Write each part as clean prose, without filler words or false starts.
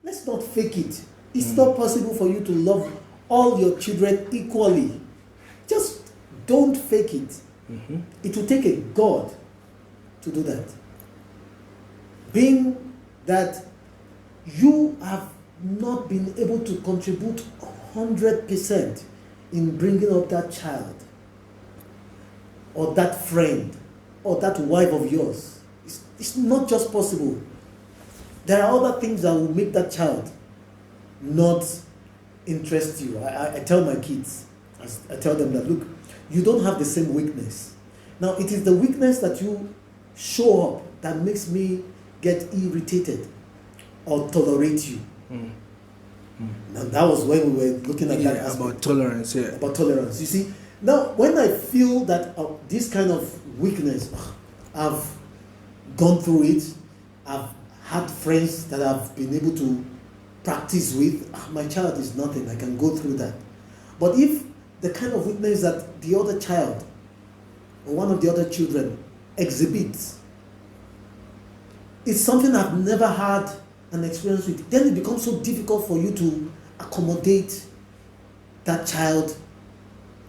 Let's not fake it. It's not possible for you to love all your children equally. Just don't fake it. It will take a God to do that. Being that you have not been able to contribute 100% in bringing up that child or that friend or that wife of yours. It's not just possible. There are other things that will make that child not interest you. I tell my kids, I tell them that, look, you don't have the same weakness. Now, it is the weakness that you show up that makes me get irritated or tolerate you. Now, that was when we were looking at that aspect. About tolerance, About tolerance. You see, now, when I feel that this kind of weakness, I've gone through it, I've had friends that I've been able to practice with, my child is nothing, I can go through that. But if the kind of weakness that the other child or one of the other children exhibits, it's something I've never had an experience with, then it becomes so difficult for you to accommodate that child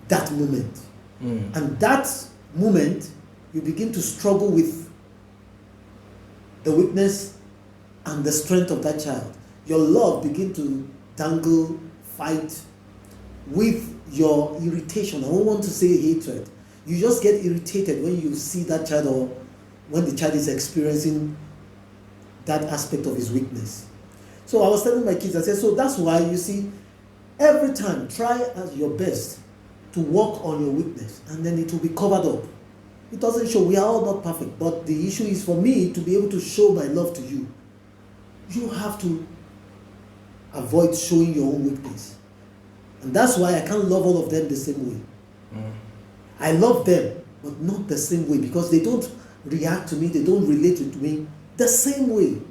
that moment. And that moment, you begin to struggle with the weakness and the strength of that child. Your love begin to dangle, fight with your irritation. I don't want to say hatred. You just get irritated when you see that child or when the child is experiencing that aspect of his weakness. So I was telling my kids, I said, so that's why, you see, every time try as your best to work on your weakness, and then it will be covered up. It doesn't show. We are all not perfect, but the issue is for me to be able to show my love to you. You have to avoid showing your own weakness. And that's why I can't love all of them the same way. I love them, but not the same way, because they don't react to me, they don't relate to me the same way.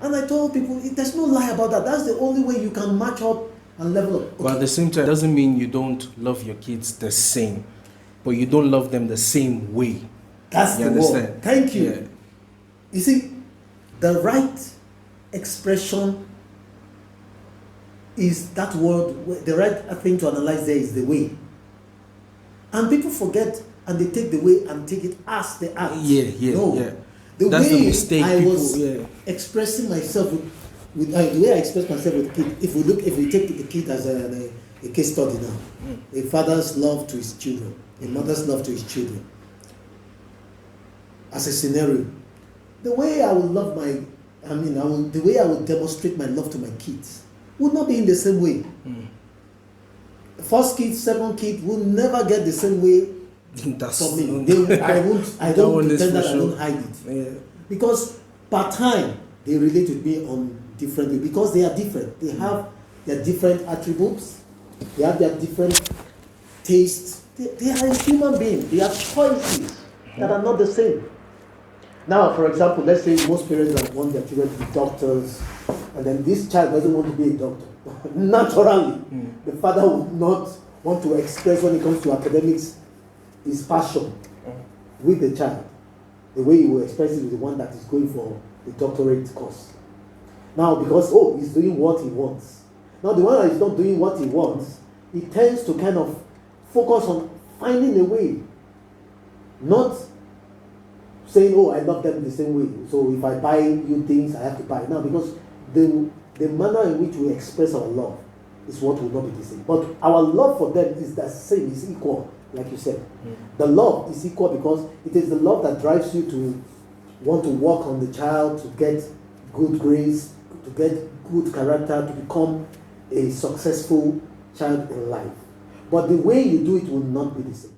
And I told people, there's no lie about that. That's the only way you can match up and level up. Okay. But at the same time, it doesn't mean you don't love your kids the same, but you don't love them the same way. That's the word. Thank you. Yeah. You see, the right expression is that word. The right thing to analyze there is the way. And people forget and they take the way and take it as the act. No. The That's way the mistake I people, was expressing myself with the way I express myself with the kid. If we take the kid as a case study now, a father's love to his children, a mother's love to his children, as a scenario, the way I will love the way I will demonstrate my love to my kids would not be in the same way. The first kid, second kid will never get the same way. For me, I don't pretend that I don't hide it. Yeah. Because per time, they relate with me on different ways. Because they are different. They have their different attributes. They have their different tastes. They are a human being. They have choices that are not the same. Now, for example, let's say most parents want their children to be doctors, and then this child doesn't want to be a doctor. Naturally, the father would not want to express when it comes to academics his passion with the child. The way he will express it with the one that is going for the doctorate course. Now, because, he's doing what he wants. Now, the one that is not doing what he wants, he tends to kind of focus on finding a way. Not saying, I love them the same way. So if I buy you things, I have to buy. Now, because the manner in which we express our love is what will not be the same. But our love for them is the same, is equal. Like you said, the love is equal because it is the love that drives you to want to work on the child, to get good grades, to get good character, to become a successful child in life. But the way you do it will not be the same.